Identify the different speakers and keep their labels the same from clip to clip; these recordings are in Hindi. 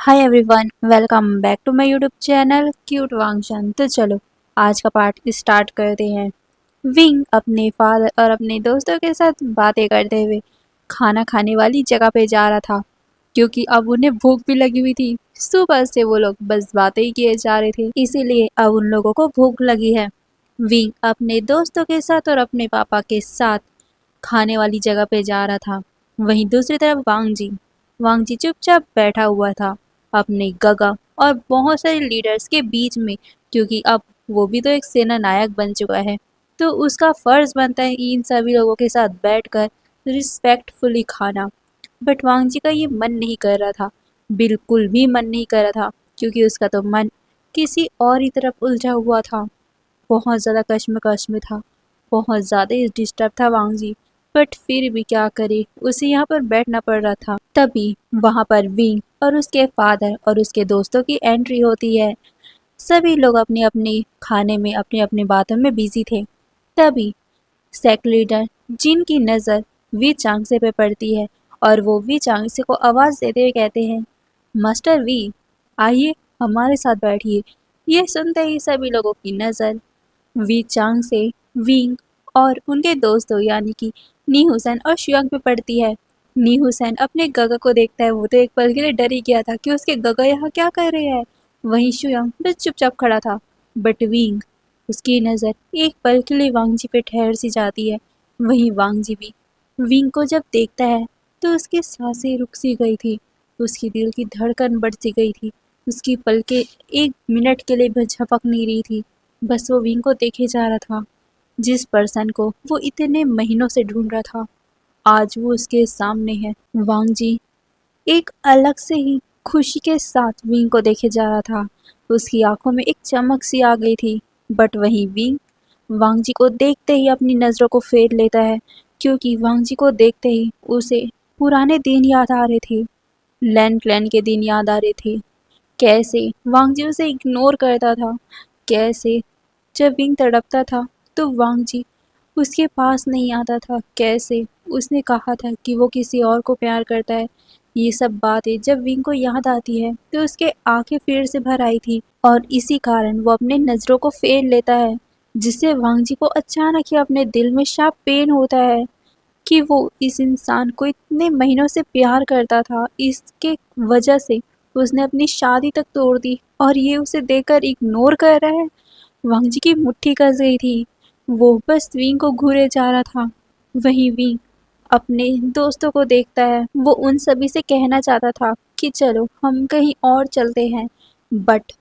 Speaker 1: Hi everyone, welcome back to my YouTube channel cute Wangshan. तो चलो आज का पार्ट स्टार्ट करते हैं। विंग अपने फादर और अपने दोस्तों के साथ बातें करते हुए खाना खाने वाली जगह पे जा रहा था, क्योंकि अब उन्हें भूख भी लगी हुई थी। सुबह से वो लोग बस बातें ही किए जा रहे थे, इसीलिए अब उन लोगों को भूख लगी है। विंग अपने दोस्तों के साथ और अपने पापा के साथ खाने वाली जगह पे जा रहा था। वहीं दूसरी तरफ वांगजी चुपचाप बैठा हुआ था अपने गगा और बहुत सारे लीडर्स के बीच में, क्योंकि अब वो भी तो एक सेना नायक बन चुका है। तो उसका फर्ज बनता है इन सभी लोगों के साथ बैठकर रिस्पेक्टफुली खाना। बट वांगजी का ये मन नहीं कर रहा था, बिल्कुल भी मन नहीं कर रहा था, क्योंकि उसका तो मन किसी और ही तरफ उलझा हुआ था। बहुत ज़्यादा कश्मकश में था, बहुत ज़्यादा डिस्टर्ब था वांगजी। बट फिर भी क्या करे, उसे यहाँ पर बैठना पड़ रहा था। तभी वहाँ पर विंग और उसके फादर और उसके दोस्तों की एंट्री होती है। सभी लोग अपने अपने खाने में अपनी अपनी बातों में बिजी थे। तभी सेक्ट लीडर जिनकी नज़र वी चांगसे पे पड़ती है और वो वी चांगसे को आवाज़ देते हुए कहते हैं, मास्टर वी, आइए हमारे साथ बैठिए। ये सुनते ही सभी लोगों की नज़र वी चांग से विंग और उनके दोस्तों यानी कि नी हुसैन और शुयांग पे पड़ती है। नी हुसैन अपने गगा को देखता है, वो तो एक पल के लिए डर ही गया था कि उसके गगा यहाँ क्या कर रहे हैं। वहीं शुयांग बस चुपचाप खड़ा था। बट विंग, उसकी नज़र एक पल के लिए वांगजी पे ठहर सी जाती है। वहीं वांगजी भी विंग को जब देखता है तो उसकी सांसें रुक सी गई थी, उसकी दिल की धड़कन बढ़ सी गई थी, उसकी पलकें एक मिनट के लिए भी झपक नहीं रही थी। बस वो विंग को देखे जा रहा था, जिस पर्सन को वो इतने महीनों से ढूंढ रहा था। आज वो उसके सामने है। वांगजी एक अलग से ही खुशी के साथ विंग को देखे जा रहा था। उसकी आंखों में एक चमक सी आ गई थी। बट वही विंग वांगजी को देखते ही अपनी नज़रों को फेर लेता है, क्योंकि वांगजी को देखते ही उसे पुराने दिन याद आ रहे थे। लैन क्लैन के दिन याद आ रहे थे। कैसे वांगजी उसे इग्नोर करता था, कैसे जब विंग तड़पता था तो वांगजी उसके पास नहीं आता था, कैसे उसने कहा था कि वो किसी और को प्यार करता है। ये सब बातें जब विंग को याद आती है तो उसके आंखें फिर से भर आई थी, और इसी कारण वो अपने नज़रों को फेर लेता है, जिससे वांगजी को अचानक ही अपने दिल में शार्प पेन होता है कि वो इस इंसान को इतने महीनों से प्यार करता था, इसके वजह से उसने अपनी शादी तक तोड़ दी और ये उसे देखकर इग्नोर कर रहा है। वांगजी की मुट्ठी कस गई थी, वो बस विंग को घूरे जा रहा था। वहीं विंग अपने दोस्तों को देखता है, वो उन सभी से कहना चाहता था कि चलो हम कहीं और चलते हैं। बट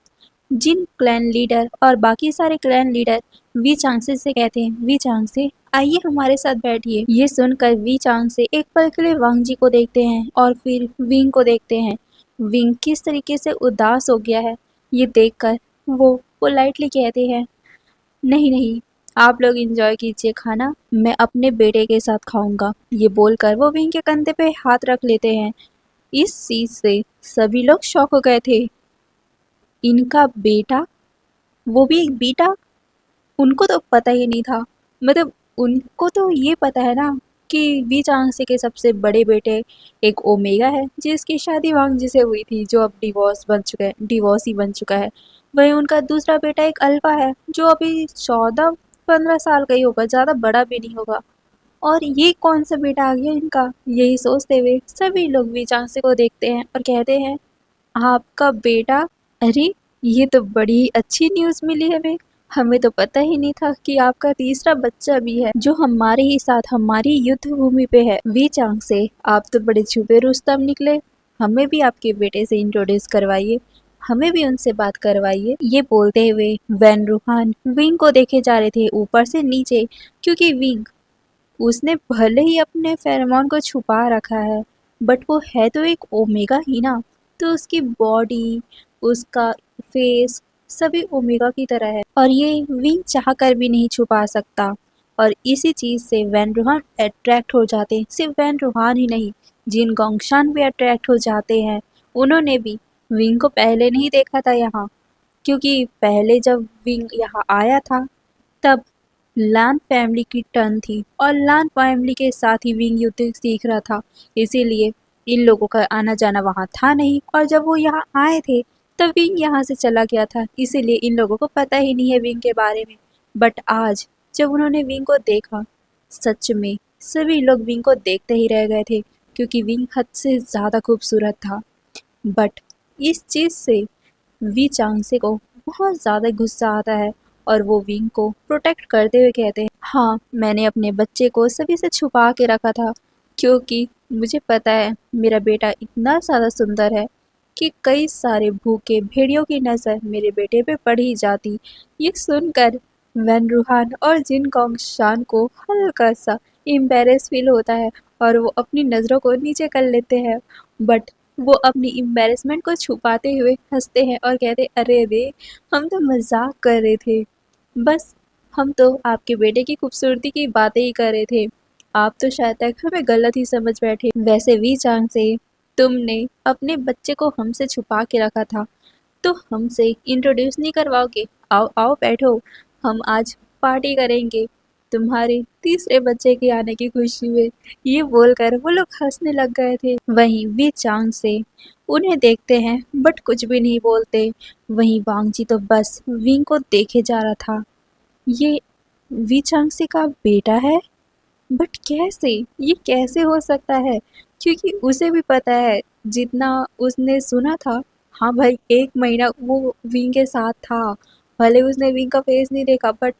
Speaker 1: जिन क्लैन लीडर और बाकी सारे क्लैन लीडर वी चांगसे से कहते हैं, वी चांगसे आइए हमारे साथ बैठिए। ये सुनकर वी चांगसे एक पल के लिए वांगजी को देखते हैं और फिर विंग को देखते हैं। विंग किस तरीके से उदास हो गया है ये देखकर वो पोलाइटली कहते हैं, नहीं नहीं, आप लोग एंजॉय कीजिए खाना, मैं अपने बेटे के साथ खाऊंगा। ये बोलकर वो विंग के कंधे पे हाथ रख लेते हैं। इस चीज से सभी लोग शॉक हो गए थे। इनका बेटा, वो भी एक बेटा, उनको तो पता ही नहीं था। मतलब उनको तो ये पता है ना कि वी चांगसे के सबसे बड़े बेटे एक ओमेगा है, जिसकी शादी वांगजी से हुई थी, जो अब डिवोर्सी बन चुका है। वहीं उनका दूसरा बेटा एक अल्फा है, जो अभी 14-15 साल का ही होगा, ज़्यादा बड़ा भी नहीं होगा। और ये कौन सा बेटा आ गया इनका, यही सोचते हुए सभी लोग वी चांगसे को देखते हैं और कहते हैं, आपका बेटा, अरे ये तो बड़ी ही अच्छी न्यूज़ मिली हमें। हमें तो पता ही नहीं था कि आपका तीसरा बच्चा भी है, जो हमारे ही साथ हमारी युद्ध भूमि पे है। वी चांग से आप तो बड़े छुपे रुस्तम निकले, हमें भी आपके बेटे से इंट्रोड्यूस करवाइए, हमें भी उनसे बात करवाइए। ये बोलते हुए वैन रूहान विंग को देखे जा रहे थे ऊपर से नीचे, क्योंकि विंग, उसने भले ही अपने फेरोमोन को छुपा रखा है, बट वो है तो एक ओमेगा ही ना। तो उसकी बॉडी, उसका फेस सभी ओमेगा की तरह है, और ये विंग चाह कर भी नहीं छुपा सकता। और इसी चीज़ से वैन रूहान अट्रैक्ट हो जाते हैं। सिर्फ वैन रूहान ही नहीं, जिन गोंगशान भी अट्रैक्ट हो जाते हैं। उन्होंने भी विंग को पहले नहीं देखा था यहाँ, क्योंकि पहले जब विंग यहाँ आया था तब लान फैमिली की टर्न थी और लान फैमिली के साथ ही विंग युद्ध सीख रहा था। इसीलिए इन लोगों का आना जाना वहाँ था नहीं, और जब वो यहाँ आए थे तब विंग यहाँ से चला गया था, इसीलिए इन लोगों को पता ही नहीं है विंग के बारे में। बट आज जब उन्होंने विंग को देखा, सच में सभी लोग विंग को देखते ही रह गए थे, क्योंकि विंग हद से ज़्यादा खूबसूरत था। बट इस चीज़ से वी चांगसे को बहुत ज़्यादा गुस्सा आता है, और वो विंग को प्रोटेक्ट करते हुए कहते हैं, हाँ, मैंने अपने बच्चे को सभी से छुपा के रखा था, क्योंकि मुझे पता है मेरा बेटा इतना ज़्यादा सुंदर है कि कई सारे भूखे भेड़ियों की नज़र मेरे बेटे पे पड़ ही जाती। ये सुनकर वैन रूहान और जिन गोंगशान को हल्का सा एम्बेरस फील होता है, और वो अपनी नज़रों को नीचे कर लेते हैं। बट वो अपनी एम्बेरसमेंट को छुपाते हुए हंसते हैं और कहते, अरे रे, हम तो मजाक कर रहे थे, बस हम तो आपके बेटे की खूबसूरती की बातें ही कर रहे थे, आप तो शायद तक हमें गलत ही समझ बैठे। वैसे वी चांग से तुमने अपने बच्चे को हमसे छुपा के रखा था, तो हमसे इंट्रोड्यूस नहीं करवाओगे? आओ आओ बैठो, हम आज पार्टी करेंगे तुम्हारे तीसरे बच्चे के आने की खुशी में। ये बोलकर वो लोग हंसने लग गए थे। वहीं वी चांग से उन्हें देखते हैं बट कुछ भी नहीं बोलते। वहीं वांग जी तो बस विंग को देखे जा रहा था। ये वी चांग से का बेटा है, बट कैसे, ये कैसे हो सकता है? क्योंकि उसे भी पता है, जितना उसने सुना था, हाँ भाई, 1 महीना वो विंग के साथ था, भले उसने विंग का फेस नहीं देखा, बट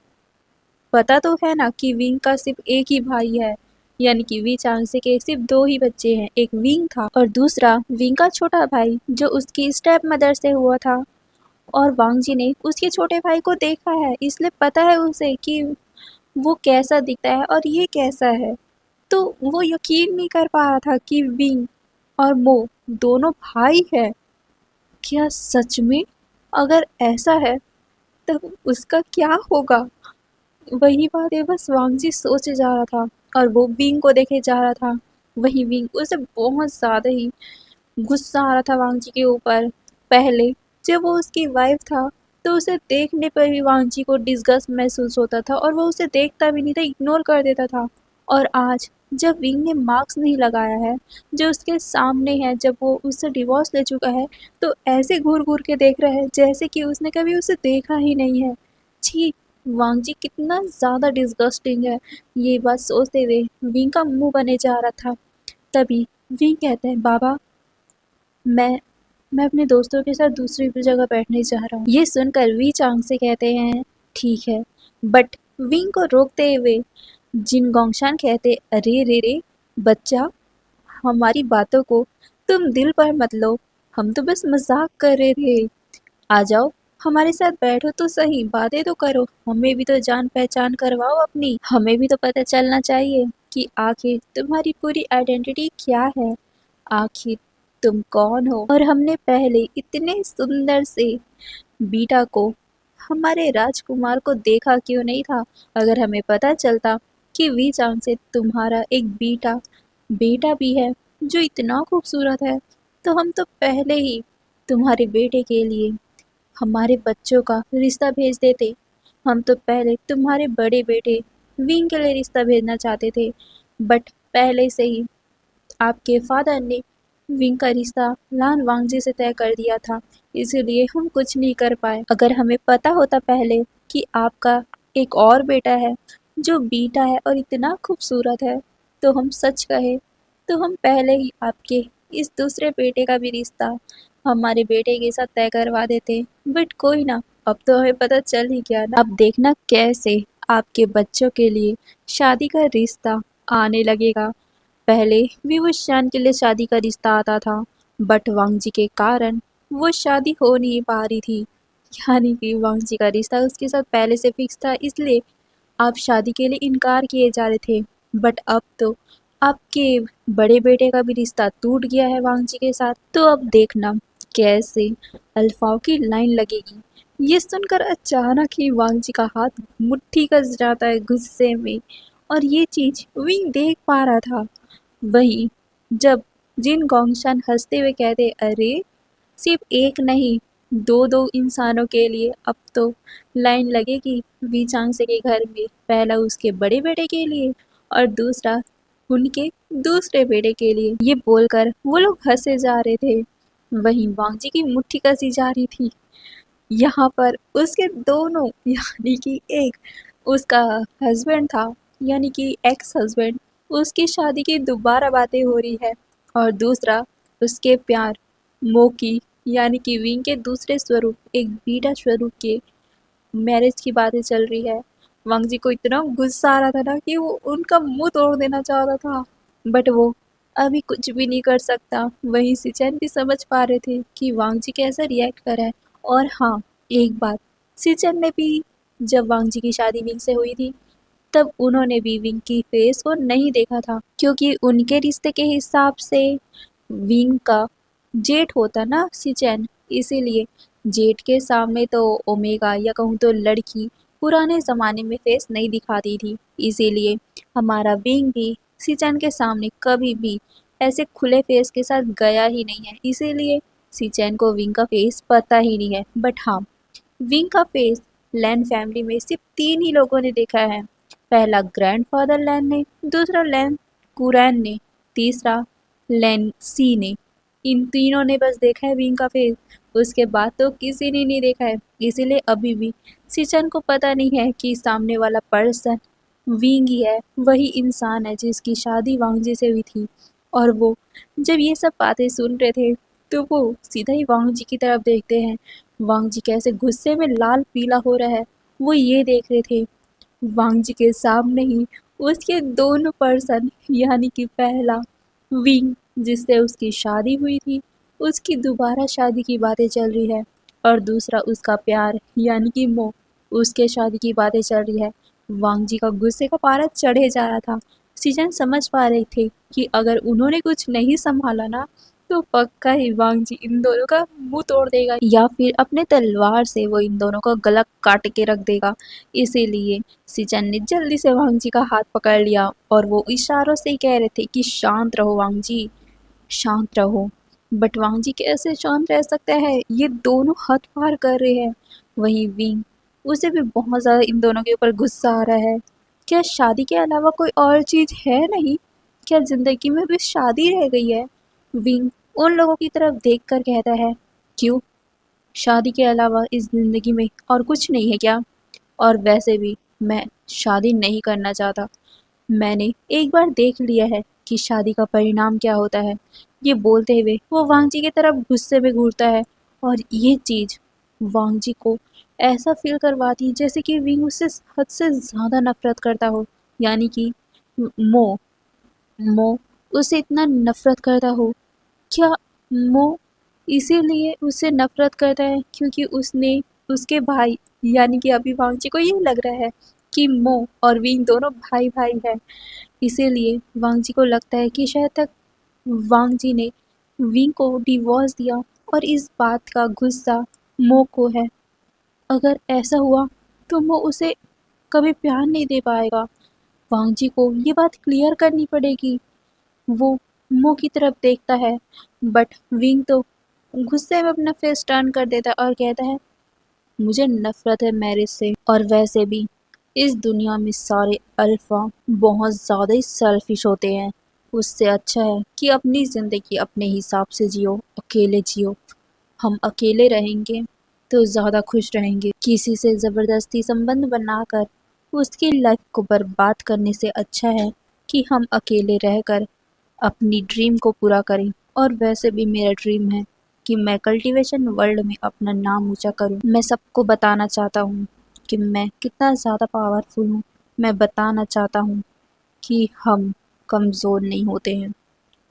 Speaker 1: पता तो है ना कि विंग का सिर्फ एक ही भाई है, यानी कि वी चांगसे के सिर्फ 2 ही बच्चे हैं, एक विंग था और दूसरा विंग का छोटा भाई जो उसकी स्टेप मदर से हुआ था। और वांग जी ने उसके छोटे भाई को देखा है, इसलिए पता है उसे कि वो कैसा दिखता है और ये कैसा है। तो वो यकीन नहीं कर पा रहा था कि विंग और मो दोनों भाई है। क्या सच में? अगर ऐसा है तो उसका क्या होगा? वही बातें बस वांगजी सोचे जा रहा था, और वो विंग को देखे जा रहा था। वही विंग, उसे बहुत ज़्यादा ही गुस्सा आ रहा था वांगजी के ऊपर। पहले जब वो उसकी वाइफ था तो उसे देखने पर भी वांगजी को डिस्गस्ट महसूस होता था, और वो उसे देखता भी नहीं था, इग्नोर कर देता था। और आज जब विंग ने मार्क्स नहीं लगाया है, जो उसके सामने है, जब वो उससे डिवोर्स ले चुका है, तो ऐसे घूर घूर के देख रहा है जैसे कि उसने कभी उसे देखा ही नहीं है। छी, वांगजी कितना ज़्यादा डिस्गस्टिंग है। ये बात सोचते हुए विंग का मुंह बने जा रहा था। तभी विंग कहते हैं, बाबा, मैं मैं अपने दोस्तों के साथ दूसरी जगह बैठने जा रहा हूँ। ये सुनकर वी चांग से कहते हैं, ठीक है। बट विंग को रोकते हुए जिन गोंगशान कहते, अरे रे रे बच्चा, हमारी बातों को तुम दिल पर मत लो, हम तो बस मजाक कर रहे थे। आ जाओ, हमारे साथ बैठो तो सही, बातें तो करो, हमें भी तो जान पहचान करवाओ अपनी, हमें भी तो पता चलना चाहिए कि आखिर तुम्हारी पूरी आइडेंटिटी क्या है, आखिर तुम कौन हो। और हमने पहले इतने सुंदर से बीटा को, हमारे राजकुमार को देखा क्यों नहीं था? अगर हमें पता चलता कि वी चांग से तुम्हारा एक बेटा भी है जो इतना खूबसूरत है, तो हम तो पहले ही तुम्हारे बेटे के लिए हमारे बच्चों का रिश्ता भेज देते। हम तो पहले तुम्हारे बड़े बेटे विंग के लिए रिश्ता भेजना चाहते थे, बट पहले से ही आपके फादर ने विंग का रिश्ता लान वांगजी से तय कर दिया था, इसीलिए हम कुछ नहीं कर पाए। अगर हमें पता होता पहले कि आपका एक और बेटा है जो बीटा है और इतना खूबसूरत है, तो हम सच कहे तो हम पहले ही आपके इस दूसरे बेटे का भी रिश्ता हमारे बेटे के साथ तय करवा देते। बट कोई ना, अब तो हमें पता चल ही गया ना। अब देखना कैसे आपके बच्चों के लिए शादी का रिश्ता आने लगेगा। पहले विवश-चान के लिए शादी का रिश्ता आता था, बट वांगजी के कारण वो शादी हो नहीं पा रही थी। यानी कि वांगजी का रिश्ता उसके साथ पहले से फिक्स था, इसलिए आप शादी के लिए इनकार किए जा रहे थे। बट अब तो आपके बड़े बेटे का भी रिश्ता टूट गया है वांगजी के साथ। तो अब देखना कैसे अल्फाओं की लाइन लगेगी। ये सुनकर अचानक ही वांगजी का हाथ मुट्ठी कस जाता है गुस्से में, और ये चीज विंग देख पा रहा था। वहीं जब जिन गोंगशान हंसते हुए कहते, अरे, सिर्फ एक नहीं, दो दो इंसानों के लिए अब तो लाइन लगेगी वी चांगसे के घर में। पहला उसके बड़े बेटे के लिए और दूसरा उनके दूसरे बेटे के लिए। ये बोलकर वो लोग हंसे जा रहे थे। वहीं वांगजी की मुट्ठी कसी जा रही थी। यहाँ पर उसके दोनों यानी कि एक उसका हस्बैंड था, यानी कि एक्स हस्बैंड, उसकी शादी की दोबारा बातें हो रही है, और दूसरा उसके प्यार मोकी यानी कि विंग के दूसरे स्वरूप, एक बीटा स्वरूप के मैरिज की बातें चल रही है। वांग जी को इतना गुस्सा आ रहा था ना कि वो उनका मुंह तोड़ देना चाहता था, बट वो अभी कुछ भी नहीं कर सकता। वहीं सिचैन भी समझ पा रहे थे कि वांग जी कैसा रिएक्ट कर रहा है। और हाँ, एक बात, सिचैन ने भी जब वांग जी की शादी विंग से हुई थी, तब उन्होंने भी विंग की फेस को नहीं देखा था, क्योंकि उनके रिश्ते के हिसाब से विंग का जेठ होता ना सिचैन, इसीलिए जेठ के सामने तो ओमेगा या कहूँ तो लड़की पुराने ज़माने में फेस नहीं दिखाती थी। इसीलिए हमारा विंग भी सिचैन के सामने कभी भी ऐसे खुले फेस के साथ गया ही नहीं है, इसीलिए सिचैन को विंग का फेस पता ही नहीं है। बट हाँ, विंग का फेस लैन फैमिली में सिर्फ 3 ही लोगों ने देखा है। पहला ग्रैंडफादर लैन ने, दूसरा लैन कुरैन ने, तीसरा लैन सी ने। इन तीनों ने बस देखा है विंग का फेस, उसके बाद तो किसी ने नहीं देखा है। इसीलिए अभी भी सिचन को पता नहीं है कि सामने वाला पर्सन विंग ही है, वही इंसान है जिसकी शादी वांगजी से हुई थी। और वो जब ये सब बातें सुन रहे थे, तो वो सीधा ही वांग जी की तरफ देखते हैं। वांग जी कैसे गुस्से में लाल पीला हो रहा है, वो ये देख रहे थे। वांग जी के सामने ही उसके दोनों पर्सन, यानी कि पहला विंग जिससे उसकी शादी हुई थी, उसकी दोबारा शादी की बातें चल रही है, और दूसरा उसका प्यार यानी कि मो, उसके शादी की बातें चल रही है। वांग जी का गुस्से का पारा चढ़े जा रहा था। सीजन समझ पा रहे थे कि अगर उन्होंने कुछ नहीं संभाला ना, तो पक्का ही वांग जी इन दोनों का मुंह तोड़ देगा, या फिर अपने तलवार से वो इन दोनों का गला काट के रख देगा। इसीलिए सिचन ने जल्दी से वांग जी का हाथ पकड़ लिया, और वो इशारों से ही कह रहे थे कि शांत रहो वांग जी, शांत रहो। बट वांग जी कैसे शांत रह सकता है, ये दोनों हद पार कर रहे हैं। वहीं विंग, उसे भी बहुत ज़्यादा इन दोनों के ऊपर गुस्सा आ रहा है। क्या शादी के अलावा कोई और चीज़ है नहीं? क्या ज़िंदगी में भी शादी रह गई है? विंग उन लोगों की तरफ देखकर कहता है, क्यों, शादी के अलावा इस ज़िंदगी में और कुछ नहीं है क्या? और वैसे भी मैं शादी नहीं करना चाहता। मैंने एक बार देख लिया है कि शादी का परिणाम क्या होता है। ये बोलते हुए वो वांग जी की तरफ गुस्से में घूरता है, और ये चीज़ वांग जी को ऐसा फील करवाती है जैसे कि विंग उससे हद से ज़्यादा नफरत करता हो, यानी कि मो मो उससे इतना नफरत करता हो। क्या मो इसीलिए उससे नफरत करता है क्योंकि उसने उसके भाई, यानी कि अभी वांगची को ये लग रहा है कि मो और विंग दोनों भाई भाई हैं। इसीलिए वांगजी को लगता है कि शायद तक वांगजी ने विंग को डिवोर्स दिया, और इस बात का गुस्सा मो को है। अगर ऐसा हुआ तो मो उसे कभी प्यार नहीं दे पाएगा। वांगजी को ये बात क्लियर करनी पड़ेगी। वो मो की तरफ देखता है, बट विंग तो गुस्से में अपना फेस टर्न कर देता है और कहता है, मुझे नफरत है मैरिज से, और वैसे भी इस दुनिया में सारे अल्फा बहुत ज़्यादा ही सेल्फिश होते हैं। उससे अच्छा है कि अपनी ज़िंदगी अपने हिसाब से जियो, अकेले जियो। हम अकेले रहेंगे तो ज़्यादा खुश रहेंगे। किसी से ज़बरदस्ती संबंध बनाकर उसकी लाइफ को बर्बाद करने से अच्छा है कि हम अकेले रहकर अपनी ड्रीम को पूरा करें। और वैसे भी मेरा ड्रीम है कि मैं कल्टीवेशन वर्ल्ड में अपना नाम ऊंचा करूं। मैं सबको बताना चाहता हूं कि मैं कितना ज़्यादा पावरफुल हूं। मैं बताना चाहता हूं कि हम कमज़ोर नहीं होते हैं,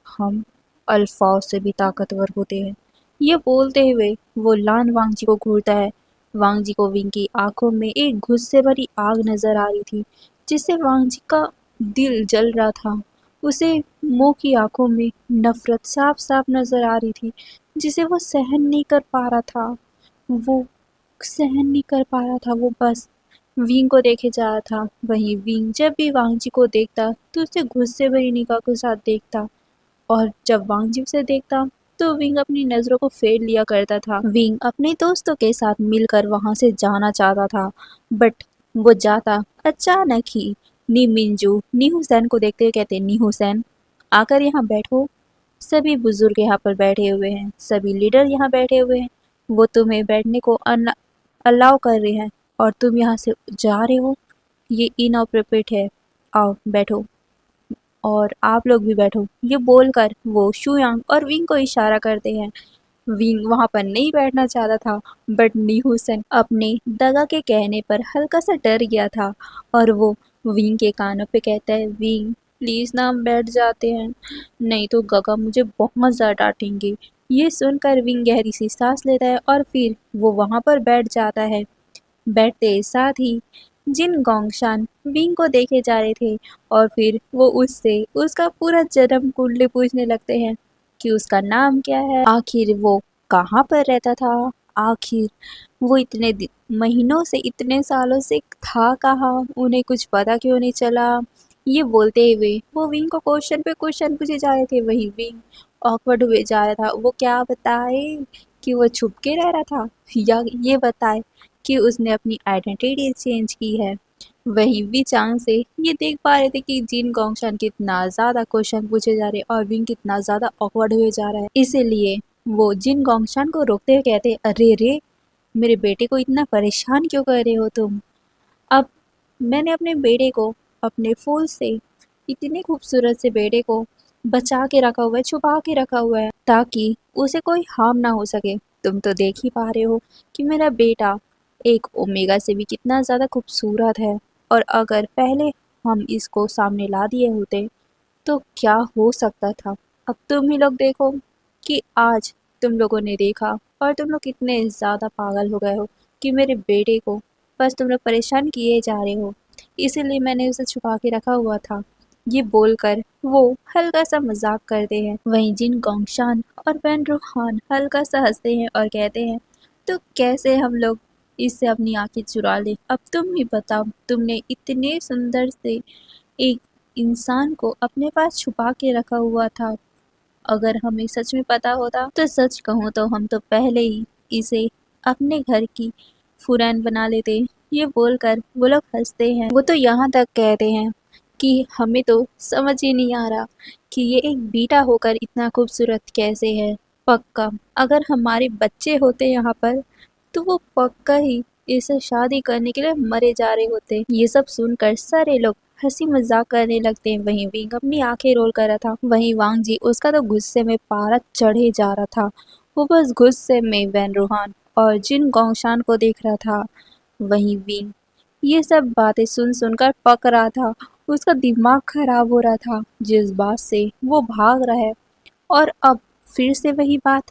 Speaker 1: हम अल्फाओं से भी ताकतवर होते हैं। ये बोलते हुए वो लान वांगजी को घूरता है। वांगजी को विंग की आंखों में एक गुस्से भरी आग नजर आ रही थी, जिससे वांगजी का दिल जल रहा था। उसे मो की आंखों में नफरत साफ साफ नजर आ रही थी, जिसे वो सहन नहीं कर पा रहा था। वो सहन नहीं कर पा रहा था, वो बस विंग को देखे जा रहा था। वहीं विंग जब भी वांगजी को देखता तो उसे गुस्से भरी निगाह के साथ देखता, और जब वांग जी उसे देखता तो विंग अपनी नज़रों को फेर लिया करता था। विंग अपने दोस्तों के साथ मिलकर वहां से जाना चाहता था, बट वो जाता अचानक ही नी मिंजू नी हुसैन को देखते हुए कहते, नी हुसैन आकर यहाँ बैठो। सभी बुजुर्ग यहाँ पर बैठे हुए हैं, सभी लीडर यहाँ बैठे हुए हैं। वो तुम्हें बैठने को अलाउ कर रहे हैं और तुम यहाँ से जा रहे हो। ये इनअप्रोप्रिएट है। आओ बैठो और आप लोग भी बैठो। ये बोलकर वो शुयांग और विंग को इशारा करते हैं। विंग वहां पर नहीं बैठना चाहता था, बट नी हुसैन अपने दगा के कहने पर हल्का सा डर गया था और वो विंग के कानों पे कहता है, विंग प्लीज ना हम बैठ जाते हैं, नहीं तो गगा मुझे बहुत ज़्यादा डांटेंगे। ये सुनकर विंग गहरी सी सांस लेता है और फिर वो वहां पर बैठ जाता है। बैठते साथ ही जिन गोंगशान विंग को देखे जा रहे थे और फिर वो उससे उसका पूरा जन्म कुंडली पूछने लगते हैं कि उसका नाम क्या है, आखिर वो कहाँ पर रहता था, आखिर वो इतने महीनों से इतने सालों से था कहाँ, उन्हें कुछ पता क्यों नहीं चला। ये बोलते हुए वो विंग को क्वेश्चन पे क्वेश्चन पूछे जा रहे थे। वही विंग ऑकवर्ड हुए जा रहा था। वो क्या बताए कि वो छुप के रह रहा था या ये बताए कि उसने अपनी आइडेंटिटी चेंज की है। वहीं वी चांग से ये देख पा रहे थे कि जिन गोंगशान कितना ज़्यादा क्वेश्चन पूछे जा रहे और विंग कितना ज़्यादा ऑकवर्ड हुए जा रहा है। इसीलिए वो जिन गोंगशान को रोकते हुए कहते, अरे रे मेरे बेटे को इतना परेशान क्यों कर रहे हो तुम। अब मैंने अपने बेटे को अपने फूल से, इतने खूबसूरत से बेटे को बचा के रखा हुआ है, छुपा के रखा हुआ है ताकि उसे कोई हार्म ना हो सके। तुम तो देख ही पा रहे हो कि मेरा बेटा एक ओमेगा से भी कितना ज़्यादा खूबसूरत है और अगर पहले हम इसको सामने ला दिए होते तो क्या हो सकता था। अब तुम ही लोग देखो कि आज तुम लोगों ने देखा और तुम लोग कितने ज़्यादा पागल हो गए हो कि मेरे बेटे को बस तुम लोग परेशान किए जा रहे हो, इसीलिए मैंने उसे छुपा के रखा हुआ था। ये बोलकर वो हल्का सा मजाक करते हैं। वहीं जिन गोंगशान और वैन रूहान हल्का सा हंसते हैं और कहते हैं, तो कैसे हम लोग इससे अपनी आंखें चुरा ले। अब तुम ही बताओ, तुमने इतने सुंदर से एक इंसान को अपने पास छुपा के रखा हुआ था। अगर हमें सच में पता होता तो सच कहूँ तो हम तो पहले ही इसे अपने घर की फुरैन बना लेते। ये बोलकर वो लोग हंसते हैं। वो तो यहाँ तक कहते हैं कि हमें तो समझ ही नहीं आ रहा कि ये एक बेटा होकर इतना खूबसूरत कैसे है। पक्का अगर हमारे बच्चे होते यहाँ पर तो वो पक्का ही इसे शादी करने के लिए मरे जा रहे होते। ये सब सुनकर सारे लोग हंसी मजाक करने लगते हैं। वहीं विंग अपनी आंखें रोल कर रहा था। वहीं वांग जी उसका तो गुस्से में पारा चढ़े जा रहा था। वो बस गुस्से में वैन रूहान और जिन गोंगशान को देख रहा था। वहीं विंग ये सब बातें सुन सुनकर पक रहा था। उसका दिमाग खराब हो रहा था जिस बात से वो भाग रहा है। और अब फिर से वही बात,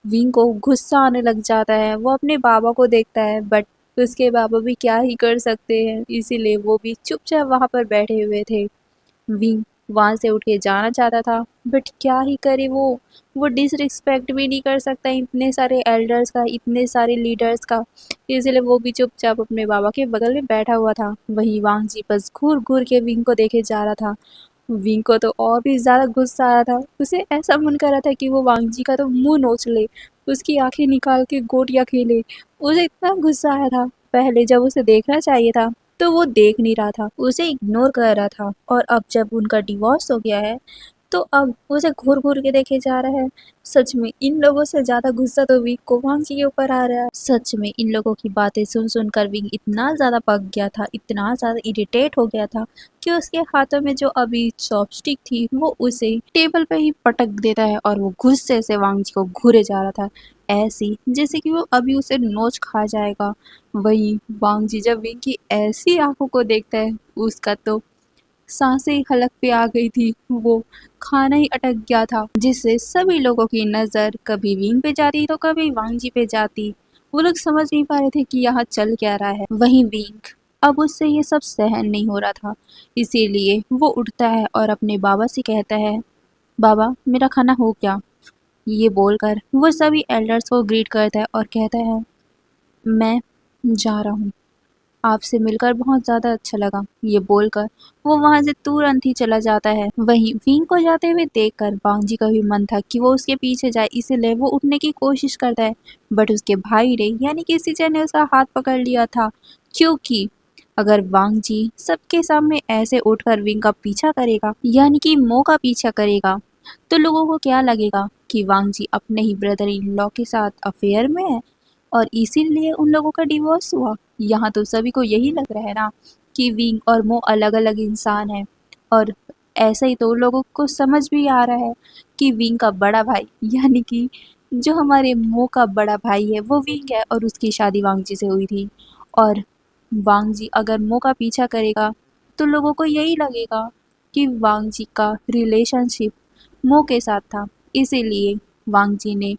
Speaker 1: विंग को गुस्सा आने लग जाता है। वो अपने बाबा को देखता है बट उसके बाबा भी क्या ही कर सकते हैं, इसीलिए वो भी चुपचाप वहां पर बैठे हुए थे। विंग वहां से उठ के जाना चाहता था बट क्या ही करे वो डिसरिस्पेक्ट भी नहीं कर सकता इतने सारे एल्डर्स का, इतने सारे लीडर्स का, इसलिए वो भी चुपचाप अपने बाबा के बगल में बैठा हुआ था। वही वांग जी बस घूर घूर के विंग को देखे जा रहा था। विंग को तो और भी ज़्यादा गुस्सा आ रहा था। उसे ऐसा मन कर रहा था कि वो वांग जी का तो मुंह नोच ले, उसकी आंखें निकाल के गोटियां खेले। उसे इतना गुस्सा आया था। पहले जब उसे देखना चाहिए था तो वो देख नहीं रहा था, उसे इग्नोर कर रहा था। और अब जब उनका डिवोर्स हो गया है तो अब उसे घूर घूर के देखे जा रहा है। सच में इन लोगों से ज्यादा गुस्सा तो विंग को वांग जी के ऊपर आ रहा है। सच में इन लोगों की बातें सुन सुनकर विंग इतना ज्यादा पक गया था, इतना ज्यादा इरिटेट हो गया था कि उसके हाथों में जो अभी चॉपस्टिक थी वो उसे टेबल पे ही पटक देता है और वो गुस्से से वांग जी को घूरे जा रहा था, ऐसी जैसे कि वो अभी उसे नोच खा जाएगा। वही वांग जी जब विंग की ऐसी आंखों को देखता है उसका तो सांसें ही हलक पे आ गई थी। वो खाना ही अटक गया था जिससे सभी लोगों की नजर कभी विंग पे जाती तो कभी वांग जी पे जाती। वो लोग समझ नहीं पा रहे थे कि यहाँ चल क्या रहा है। वहीं विंग अब उससे ये सब सहन नहीं हो रहा था, इसीलिए वो उठता है और अपने बाबा से कहता है, बाबा मेरा खाना हो गया। ये बोलकर वो सभी एल्डर्स को ग्रीट करता है और कहता है, मैं जा रहा हूँ, आपसे मिलकर बहुत ज़्यादा अच्छा लगा। ये बोलकर वो वहां से तुरंत ही चला जाता है। वहीं विंग को जाते हुए देखकर वांग जी का भी मन था कि वो उसके पीछे जाए, इसीलिए वो उठने की कोशिश करता है बट उसके भाई ने यानी किसी जन ने उसका हाथ पकड़ लिया था, क्योंकि अगर वांग जी सबके सामने ऐसे उठकर विंग का पीछा करेगा, यानी कि मो का पीछा करेगा, तो लोगों को क्या लगेगा कि वांग जी अपने ही ब्रदर इन लॉ के साथ अफेयर में है और इसीलिए उन लोगों का डिवोर्स हुआ। यहाँ तो सभी को यही लग रहा है ना कि विंग और मो अलग अलग इंसान है। और ऐसा ही तो लोगों को समझ भी आ रहा है कि विंग का बड़ा भाई, यानी कि जो हमारे मो का बड़ा भाई है वो विंग है और उसकी शादी वांग जी से हुई थी। और वांग जी अगर मो का पीछा करेगा तो लोगों को यही लगेगा कि वांग जी का रिलेशनशिप मो के साथ था, इसीलिए वांग जी ने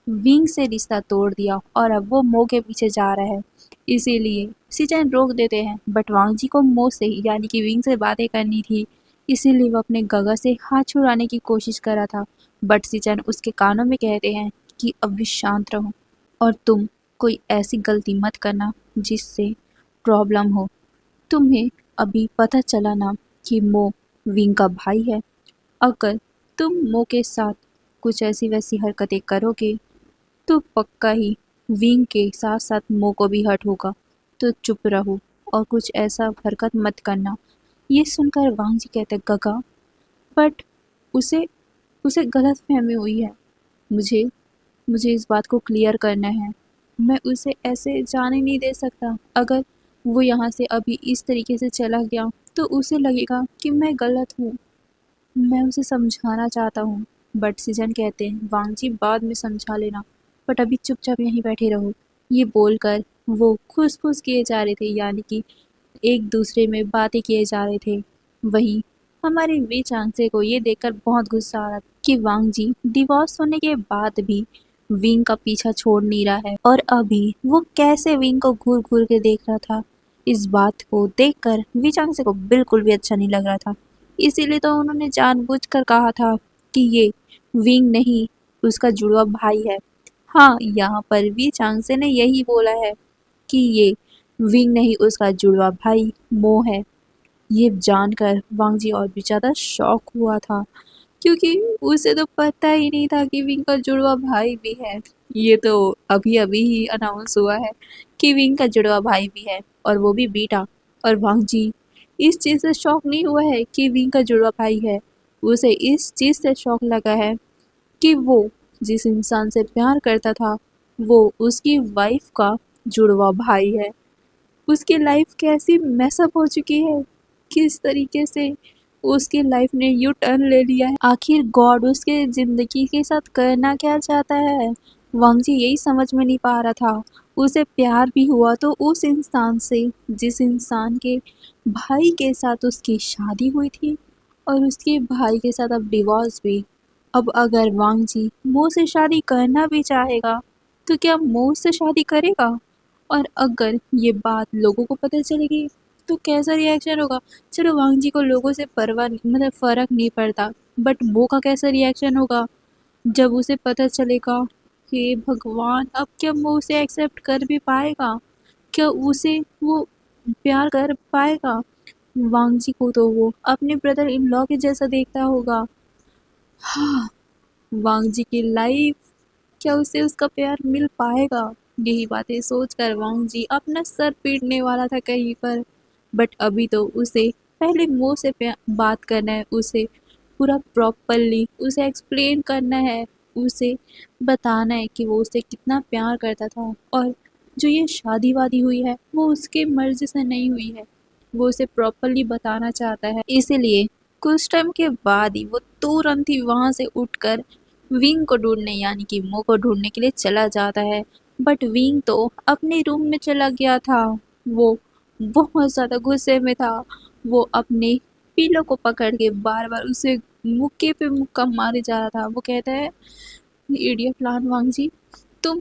Speaker 1: विंग से रिश्ता तोड़ दिया और अब वो मो के पीछे जा रहा है। इसीलिए सिचन रोक देते हैं, बट वांग जी को मो से यानी कि विंग से बातें करनी थी, इसीलिए वो अपने गगा से हाथ छुड़ाने की कोशिश कर रहा था। बट सिचन उसके कानों में कहते हैं कि अब भी शांत रहो और तुम कोई ऐसी गलती मत करना जिससे प्रॉब्लम हो। तुम्हें अभी पता चला ना कि मो विंग का भाई है। अगर तुम मो के साथ कुछ ऐसी वैसी हरकतें करोगे तो पक्का ही विंग के साथ साथ मो को भी हर्ट होगा। तो चुप रहो और कुछ ऐसा हरकत मत करना। ये सुनकर वांग जी कहते गगा, बट उसे उसे गलत फहमी हुई है। मुझे मुझे इस बात को क्लियर करना है। मैं उसे ऐसे जाने नहीं दे सकता। अगर वो यहाँ से अभी इस तरीके से चला गया तो उसे लगेगा कि मैं गलत हूँ। मैं उसे समझाना चाहता हूँ। बट सिजन कहते हैं वांग जी बाद में समझा लेना, बट अभी चुपचाप यहीं बैठे रहो। ये बोलकर वो खुश किए जा रहे थे, यानी कि एक दूसरे में बातें किए जा रहे थे। वहीं हमारे वे चांसे को ये देखकर बहुत गुस्सा आ रहा था कि वांग जी डिवोर्स होने के बाद भी विंग का पीछा छोड़ नहीं रहा है और अभी वो कैसे विंग को घूर घूर के देख रहा था। इस बात को देखकर वी चांसे को बिल्कुल भी अच्छा नहीं लग रहा था। इसीलिए तो उन्होंने जानबूझकर कहा था कि ये विंग नहीं, उसका जुड़वा भाई है। हाँ, यहाँ पर वी चांसे ने यही बोला है कि ये विंग नहीं, उसका जुड़वा भाई मो है। ये जानकर वांग जी और भी ज़्यादा शॉक हुआ था, क्योंकि उसे तो पता ही नहीं था कि विंग का जुड़वा भाई भी है। ये तो अभी अभी ही अनाउंस हुआ है कि विंग का जुड़वा भाई भी है और वो भी बीटा। और वांग जी इस चीज़ से शॉक नहीं हुआ है कि विंग का जुड़वा भाई है। उसे इस चीज़ से शॉक लगा है कि वो जिस इंसान से प्यार करता था वो उसकी वाइफ का जुड़वा भाई है। उसकी लाइफ कैसी मैसअप हो चुकी है, किस तरीके से उसकी लाइफ ने यू टर्न ले लिया है। आखिर गॉड उसके जिंदगी के साथ करना क्या चाहता है, वांग जी यही समझ में नहीं पा रहा था। उसे प्यार भी हुआ तो उस इंसान से जिस इंसान के भाई के साथ उसकी शादी हुई थी और उसके भाई के साथ अब डिवोर्स भी। अब अगर वांग जी मो से शादी करना भी चाहेगा तो क्या मो से शादी करेगा? और अगर ये बात लोगों को पता चलेगी तो कैसा रिएक्शन होगा? चलो वांग जी को लोगों से परवाह मतलब फ़र्क नहीं पड़ता, बट मो का कैसा रिएक्शन होगा जब उसे पता चलेगा? हे भगवान, अब क्या वो उसे एक्सेप्ट कर भी पाएगा? क्या उसे वो प्यार कर पाएगा? वांग जी को तो वो अपने ब्रदर इन लॉ के जैसा देखता होगा। हाँ, वांग जी की लाइफ, क्या उसे उसका प्यार मिल पाएगा? यही बातें सोचकर वांग जी अपना सर पीटने वाला था कहीं पर। बट अभी तो उसे पहले मो से बात करना है, उसे पूरा प्रॉपरली उसे एक्सप्लेन करना है, उसे बताना है कि वो उसे कितना प्यार करता था और जो ये शादी वादी हुई है वो उसके मर्जी से नहीं हुई है। वो उसे प्रॉपरली बताना चाहता है। इसीलिए कुछ टाइम के बाद ही वो तुरंत ही वहाँ से उठकर विंग को ढूंढने यानी कि मो को ढूंढने के लिए चला जाता है। बट विंग तो अपने रूम में चला गया था। वो बहुत ज़्यादा गुस्से में था। वो अपने पिलो को पकड़ के बार बार उसे मुक्के पे मुक्का मारे जा रहा था। वो कहता है इडियट प्लान वांग जी, तुम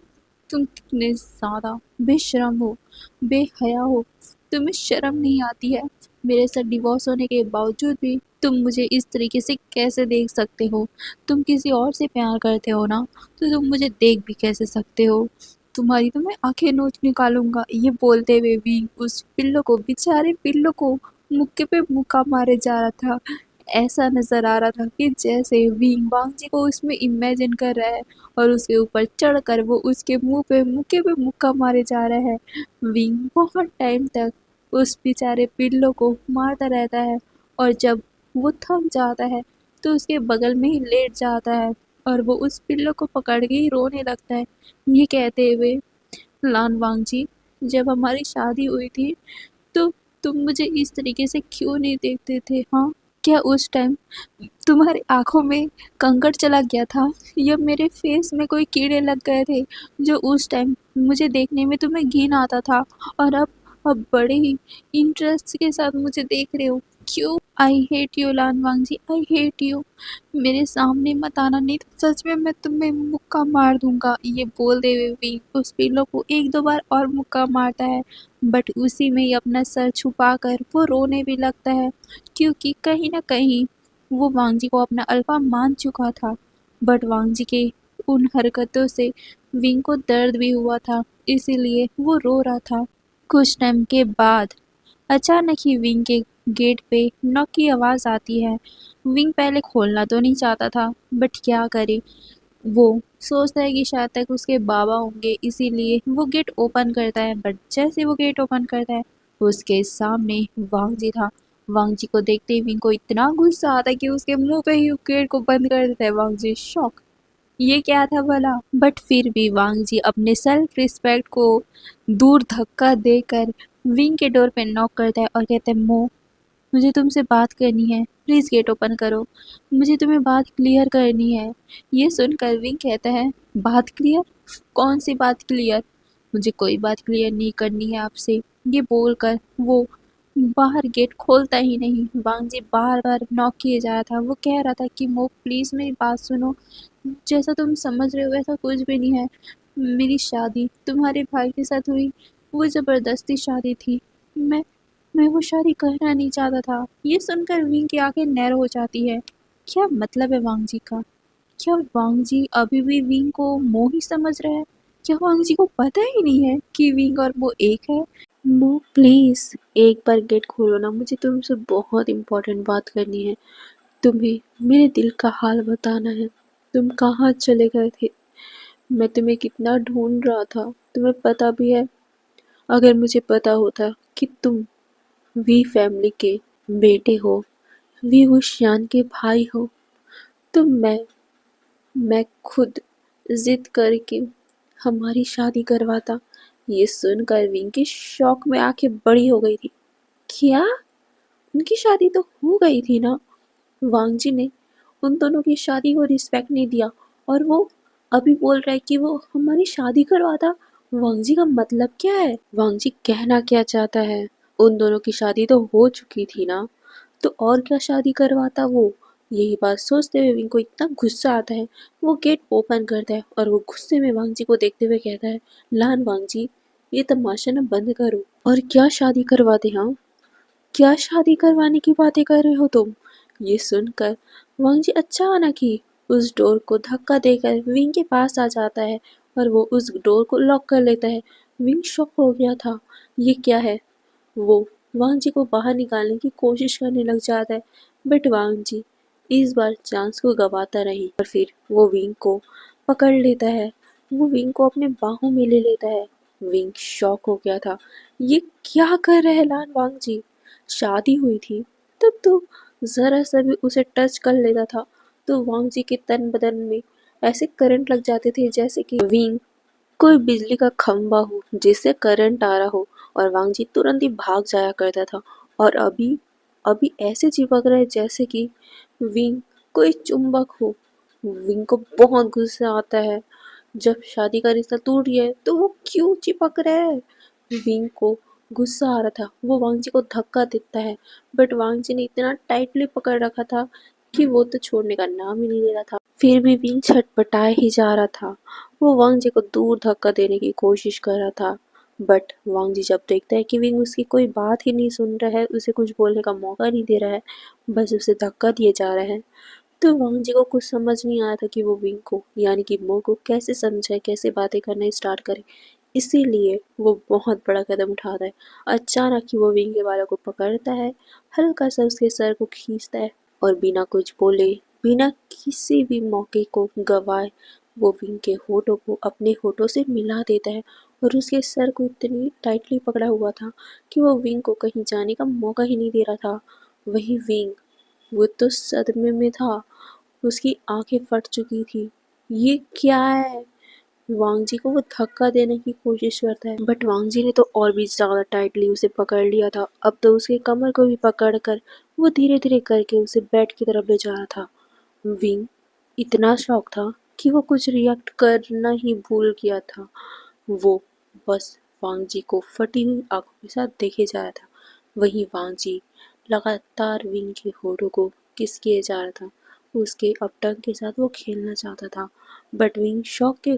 Speaker 1: तुम कितने ज़्यादा बेशरम हो, बेहया हो। तुम्हें शर्म नहीं आती है? मेरे साथ डिवोर्स होने के बावजूद भी तुम मुझे इस तरीके से कैसे देख सकते हो? तुम किसी और से प्यार करते हो ना, तो तुम मुझे देख भी कैसे सकते हो? तुम्हारी तो मैं आंखें नोच निकालूंगा। ये बोलते हुए भी उस पिल्लो को, बेचारे पिल्लो को मुक्के पे मुक्का मारे जा रहा था। ऐसा नजर आ रहा था कि जैसे विंग वांग जी को उसमें इमेजिन कर रहा है और उसके ऊपर चढ़कर वो उसके मुंह पे मुक्के पे मुक्का मारे जा रहा है। विंग बहुत टाइम तक उस बेचारे पिल्लो को मारता रहता है और जब वो थक जाता है तो उसके बगल में ही लेट जाता है और वो उस पिल्लो को पकड़ के ही रोने लगता है। ये कहते हुए, लान वांगजी, जब हमारी शादी हुई थी तो तुम मुझे इस तरीके से क्यों नहीं देखते थे? हाँ, क्या उस टाइम तुम्हारी आंखों में कंकड़ चला गया था या मेरे फेस में कोई कीड़े लग गए थे जो उस टाइम मुझे देखने में तुम्हें घिन आता था और अब बड़े ही इंटरेस्ट के साथ मुझे देख रहे हो? क्यों? I hate you Lan Wangji, I hate you. मेरे सामने मत आना, नहीं तो सच में मैं तुम्हें मुक्का मार दूंगा। ये बोलते हुए भी उस पिल्लो को एक दो बार और मुक्का मारता है, बट उसी में ही अपना सर छुपाकर वो रोने भी लगता है, क्योंकि कहीं ना कहीं वो वांगजी को अपना अल्फा मान चुका था। बट वांगजी के उन हरकतों से विंग को दर्द भी हुआ था, इसीलिए वो रो रहा था। कुछ टाइम के बाद अचानक ही विंग के गेट पे नॉक की आवाज़ आती है। विंग पहले खोलना तो नहीं चाहता था, बट क्या करे, वो सोचता है कि शायद तक उसके बाबा होंगे, इसीलिए वो गेट ओपन करता है। बट जैसे वो गेट ओपन करता है उसके सामने वांगजी था। वांगजी को देखते ही विंग को इतना गुस्सा आता है कि उसके मुंह पे ही गेट को बंद कर देता है। वांगजी शॉक, ये क्या था भला? बट फिर भी वांगजी अपने सेल्फ रिस्पेक्ट को दूर धक्का देकर विंग के डोर पे नॉक करता है और कहता है, मो, मुझे तुमसे बात करनी है, प्लीज़ गेट ओपन करो, मुझे तुम्हें बात क्लियर करनी है। ये सुनकर विंग कहता है, बात क्लियर? कौन सी बात क्लियर? मुझे कोई बात क्लियर नहीं करनी है आपसे। ये बोलकर वो बाहर गेट खोलता ही नहीं। वांगजी बार बार नॉक किए जा रहा था। वो कह रहा था कि मो, प्लीज़ मेरी बात सुनो, जैसा तुम समझ रहे हो वैसा कुछ भी नहीं है। मेरी शादी तुम्हारे भाई के साथ हुई, वो ज़बरदस्ती शादी थी। मैं मैं वो शादी करना नहीं चाहता था। ये सुनकर विंग की आंखें नैरो हो जाती है। क्या मतलब है वांगजी का? क्या वांगजी अभी भी विंग को मो ही समझ रहा है? क्या वांगजी को पता ही नहीं है कि विंग और मो एक है? मो, प्लीज एक बार गेट खोलो ना, मुझे तुमसे बहुत इम्पोर्टेंट बात करनी है। तुम्हें मेरे दिल का हाल बताना है। तुम कहाँ चले गए थे? मैं तुम्हें कितना ढूंढ रहा था, तुम्हें पता भी है? अगर मुझे पता होता कि तुम वी फैमिली के बेटे हो, वी वुशियान के भाई हो, तो मैं खुद जिद करके हमारी शादी करवाता। ये सुनकर विंकी शॉक में आंखें बड़ी हो गई थी। क्या? उनकी शादी तो हो गई थी ना? वांगजी ने उन दोनों की शादी को रिस्पेक्ट नहीं दिया और वो अभी बोल रहा है कि वो हमारी शादी करवाता। वांगजी का मतलब क्या है? वांगजी कहना क्या चाहता है? उन दोनों की शादी तो हो चुकी थी ना, तो और क्या शादी करवाता वो? यही बात सोचते हुए विंग को इतना गुस्सा आता है, वो गेट ओपन करता है और वो गुस्से में वांगजी को देखते हुए कहता है, लान वांगजी, ये तमाशा ना बंद करो और क्या शादी करवाते? हाँ, क्या शादी करवाने की बातें कर रहे हो तुम? ये सुनकर वांगजी अचानक ही उस डोर को धक्का देकर विंग के पास आ जाता है और वो उस डोर को लॉक कर लेता है। विंग शॉक हो गया था, ये क्या है? वो वांग जी को बाहर निकालने की कोशिश करने लग जाता है, बट वांग जी इस बार चांस को गवाता नहीं और फिर वो विंग को पकड़ लेता है। वो विंग को अपने बाहों में ले लेता है। विंग शॉक हो गया था, ये क्या कर रहे हैं लान वांग जी? शादी हुई थी तब तो जरा सा भी उसे टच कर लेता था तो वांग जी के तन बदन में ऐसे करंट लग जाते थे जैसे कि विंग कोई बिजली का खंभा हो जिससे करंट आ रहा हो और वांगजी तुरंत ही भाग जाया करता था। और अभी अभी ऐसे चिपक रहे जैसे कि विंग कोई चुंबक हो। विंग को बहुत गुस्सा आता है, जब शादी का रिश्ता टूट गया है तो वो क्यों चिपक रहा है? विंग को गुस्सा आ रहा था, वो वांगजी को धक्का देता है, बट वांगजी ने इतना टाइटली पकड़ रखा था कि वो तो छोड़ने का नाम ही नहीं ले रहा था। फिर भी विंग छटपटाए ही जा रहा था। वो वांग जी को दूर धक्का देने की कोशिश कर रहा था, बट वांग जी जब देखता है कि विंग उसकी कोई बात ही नहीं सुन रहा है, उसे कुछ बोलने का मौका नहीं दे रहा है, बस उसे धक्का दिए जा रहा है, तो वांग जी को कुछ समझ नहीं आया था कि वो विंग को यानी कि मो को कैसे समझाए, कैसे बातें करना स्टार्ट करे। इसीलिए वो बहुत बड़ा कदम उठाता है। अचानक ही वो विंग के बालों को पकड़ता है, हल्का सा उसके सर को खींचता है और बिना कुछ बोले, बिना किसी भी मौके को गवाए
Speaker 2: वो विंग के होठों को अपने होठों से मिला देता है और उसके सर को इतनी टाइटली पकड़ा हुआ था कि वो विंग को कहीं जाने का मौका ही नहीं दे रहा था। वही विंग, वो तो सदमे में था, उसकी आंखें फट चुकी थी। ये क्या है? वांग जी को वो धक्का देने की कोशिश करता है, बट वांग जी ने तो और भी ज्यादा टाइटली उसे पकड़ लिया था। अब तो उसके कमर को भी पकड़ कर वो धीरे धीरे करके उसे बेड की तरफ ले जा रहा था। विंग इतना शॉक था कि वो कुछ रिएक्ट करना ही भूल गया था। वो बस वांग जी को फटी हुई आंखों के साथ देखे जा रहा था। वहीं वांग जी लगातार विंग के होठों को किस किए जा रहा था। उसके अपटंग के साथ वो खेलना चाहता था, बट विंग शॉक के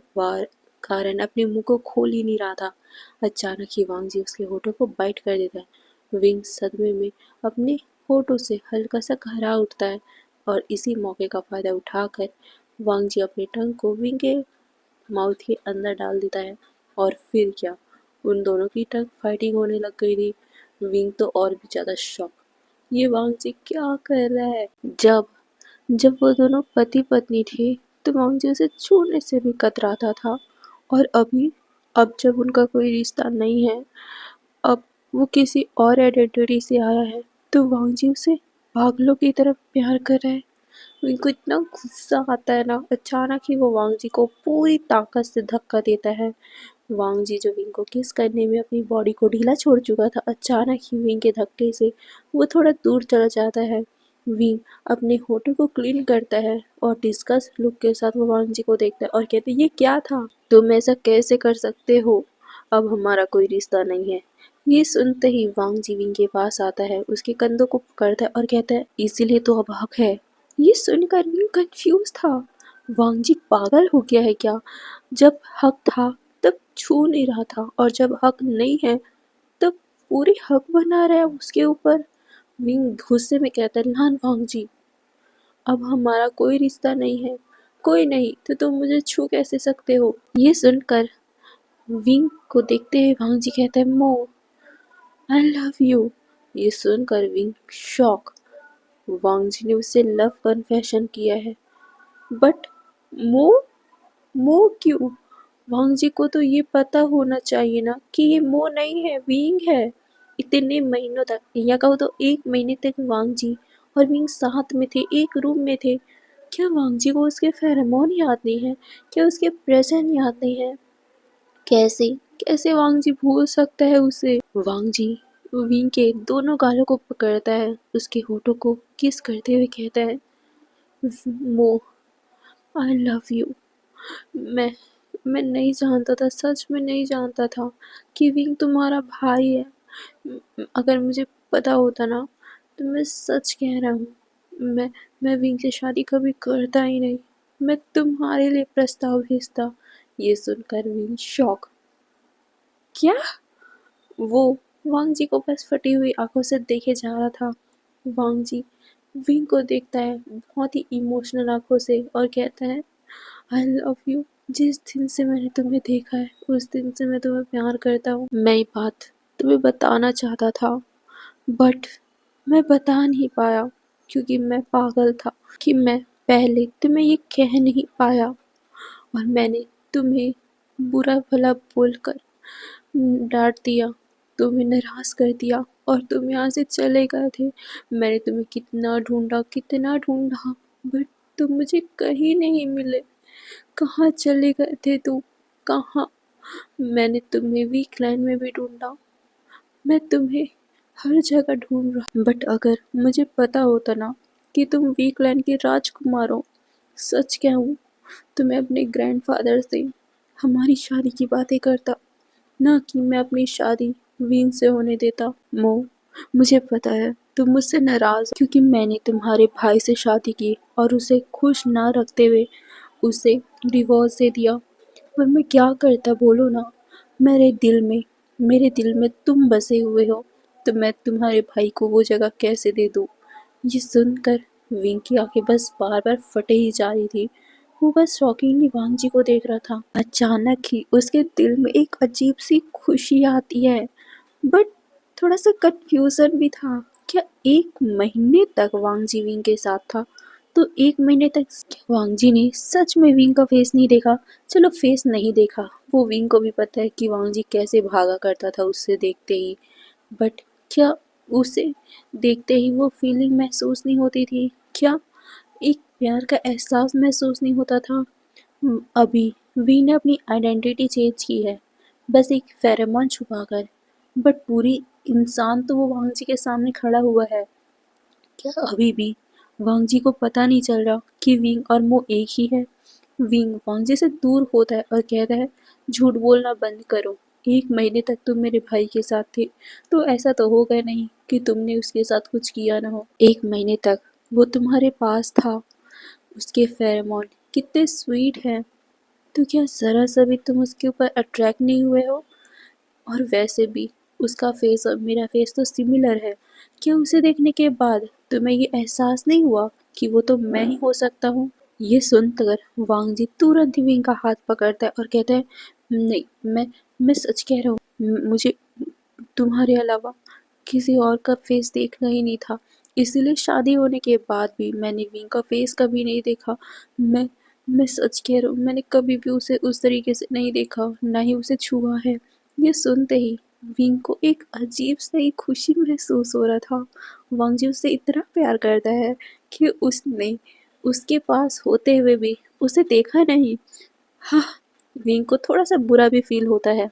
Speaker 2: कारण अपने मुंह को खोल ही नहीं रहा था। अचानक ही वांग जी उसके होठों को बाइट कर देता है। विंग सदमे में अपने होठों से हल्का सा घबरा उठता है और इसी मौके का फायदा उठाकर वांग जी अपनी टंग को विंग के माउथ के अंदर डाल देता है। और फिर क्या, उन दोनों की टंग फाइटिंग होने लग गई थी। विंग तो और भी ज्यादा शॉक, ये वांग जी क्या कर रहा है? जब जब वो दोनों पति पत्नी थे तो वांग जी उसे छूने से भी कतराता था, और अब जब उनका कोई रिश्ता नहीं है, अब वो किसी और आइडेंटिटी से आया है, तो वांग जी उसे पागलों की तरफ प्यार कर रहा है। उनको इतना गुस्सा आता है ना, अचानक ही वो वांग जी को पूरी ताकत से धक्का देता है। वांग जी जो विंग को किस करने में अपनी बॉडी को ढीला छोड़ चुका था, अचानक ही विंग के धक्के से वो थोड़ा दूर चला जाता है। विंग अपने होठों को क्लीन करता है और डिस्कस लुक के साथ वो वांग जी को देखता है और कहते हैं, ये क्या था? तुम ऐसा कैसे कर सकते हो? अब हमारा कोई रिश्ता नहीं है। ये सुनते ही वांग जी विंग के पास आता है, उसके कंधों को पकड़ता है और कहता है, इसीलिए तो अब हक है। ये सुनकर विंग कंफ्यूज था। वांग जी पागल हो गया है क्या? जब हक था तब छू नहीं रहा था, और जब हक नहीं है तब पूरी हक बना रहा है उसके ऊपर। विंग गुस्से में कहता है, नान वांग जी, अब हमारा कोई रिश्ता नहीं है, कोई नहीं तो तुम मुझे छू कैसे सकते हो? ये सुनकर विंग को देखते हुए वांग जी कहता है, मो, आई लव यू। ये सुनकर विंग शॉक, वांग जी ने उससे लव कन्फेशन किया है, बट मो, मो क्यों? वांग जी को तो ये पता होना चाहिए ना कि ये मो नहीं है, विंग है। इतने महीनों तक, या कहो तो 1 महीने तक वांग जी और विंग साथ में थे, एक रूम में थे। क्या वांग जी को उसके फेरोमोन याद नहीं है? क्या उसके प्रेजेंट याद नहीं है? कैसे कैसे वांग जी भूल सकता है उसे? वांग जी विंग के दोनों गालों को पकड़ता है, उसके होठों को किस करते हुए कहता है, मो, आई लव यू। मैं मैं नहीं जानता था, सच में नहीं जानता था कि विंग तुम्हारा भाई है। अगर मुझे पता होता ना, तो मैं सच कह रहा हूँ, मैं विंग से शादी कभी करता ही नहीं। मैं तुम्हारे लिए प्रस्ताव भेजता। ये सुनकर विंग शॉक, क्या? वो वांग जी को बस फटी हुई आंखों से देखे जा रहा था। वांग जी विंग को देखता है बहुत ही इमोशनल आंखों से और कहता है, आई लव यू। जिस दिन से मैंने तुम्हें देखा है, उस दिन से मैं तुम्हें प्यार करता हूँ। मैं ये बात तुम्हें बताना चाहता था, बट मैं बता नहीं पाया क्योंकि मैं पागल था, कि मैं पहले तुम्हें ये कह नहीं पाया, और मैंने तुम्हें बुरा भला बोलकर डांट दिया, तुम्हें नाराज कर दिया और तुम यहाँ से चले गए थे। मैंने तुम्हें कितना ढूंढा, बट तुम मुझे कहीं नहीं मिले। कहाँ चले गए थे तुम? कहाँ? मैंने तुम्हें वीक लाइन में भी ढूंढा, मैं तुम्हें हर जगह ढूंढ रहा, बट अगर मुझे पता होता ना कि तुम वीक लाइन के राजकुमार हो, सच कहूँ तो मैं अपने ग्रैंडफादर से हमारी शादी की बातें करता, ना कि मैं अपनी शादी वीन से होने देता। मो, मुझे पता है तुम मुझसे नाराज हो क्योंकि मैंने तुम्हारे भाई से शादी की और उसे खुश ना रखते हुए उसे डिवोर्स दे दिया, पर मैं क्या करता बोलो ना? मेरे दिल में तुम बसे हुए हो, तो मैं तुम्हारे भाई को वो जगह कैसे दे दूँ? ये सुनकर विंग की आंखें बस बार बार फटे ही जा रही थी। वो बस शॉकिंगली वांग जी को देख रहा था। अचानक ही उसके दिल में एक अजीब सी खुशी आती है, बट थोड़ा सा कंफ्यूजन भी था। क्या 1 महीने तक वांग जी विंग के साथ था? तो 1 महीने तक क्या वांग जी ने सच में विंग का फेस नहीं देखा? चलो फेस नहीं देखा, वो विंग को भी पता है कि वांग जी कैसे भागा करता था उससे देखते ही। बट क्या उसे देखते ही वो फीलिंग महसूस नहीं होती थी? क्या एक प्यार का एहसास महसूस नहीं होता था? अभी वी ने अपनी आइडेंटिटी चेंज की है, बस एक फेरोमोन छुपाकर। बट पूरी इंसान तो वो वांग जी के सामने खड़ा हुआ है। क्या अभी भी वांग जी को पता नहीं चल रहा कि विंग और मो एक ही है? विंग वांग जी से दूर होता है और कहता है, झूठ बोलना बंद करो। 1 महीने तक तुम मेरे भाई के साथ थे, तो ऐसा तो होगा नहीं कि तुमने उसके साथ कुछ किया ना हो। 1 महीने तक वो तुम्हारे पास था, उसके फेरोमोन कितने स्वीट हैं, तो क्या ज़रा सा भी तुम उसके ऊपर अट्रैक्ट नहीं हुए हो? और वैसे भी उसका फेस और मेरा फेस तो सिमिलर है। क्या उसे देखने के बाद तुम्हें ये एहसास नहीं हुआ कि वो तो मैं ही हो सकता हूँ? ये सुनकर वांग जी तुरंत ही विंग का हाथ पकड़ता है और कहता है, नहीं, मैं सच कह रहा हूँ, मुझे तुम्हारे अलावा किसी और का फेस देखना ही नहीं था, इसीलिए शादी होने के बाद भी मैंने विंग का फेस कभी नहीं देखा। मैं मैं सच कह रहा हूँ, मैंने कभी भी उसे उस तरीके से नहीं देखा, ना ही उसे छुआ है। ये सुनते ही विंग को एक अजीब सी खुशी महसूस हो रहा था। वांग जी उससे इतना प्यार करता है कि उसने उसके पास होते हुए भी उसे देखा नहीं। हाँ, विंग को थोड़ा सा बुरा भी फील होता है।